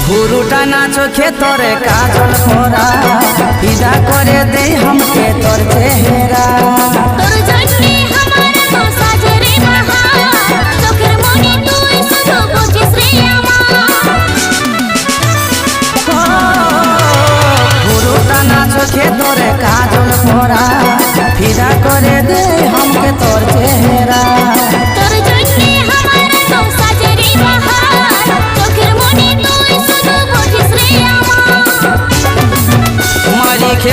ঘুরুটা না চোখে তোরে কাজল করা ফিদা করে দে हमके তোর চেহারা তোর জন্যে আমার তো সাজে রে বাহার চোখের মনি তুই শুধু বুঝিস রে আমার ঘুরুটা না চোখে তোরে কাজল করা ফিদা করে দে हमके তোর চেহারা তোর জন্যে আমার তো সাজে রে বাহার চোখের মনি তুই শুধু বুঝিস রে আমার मारी के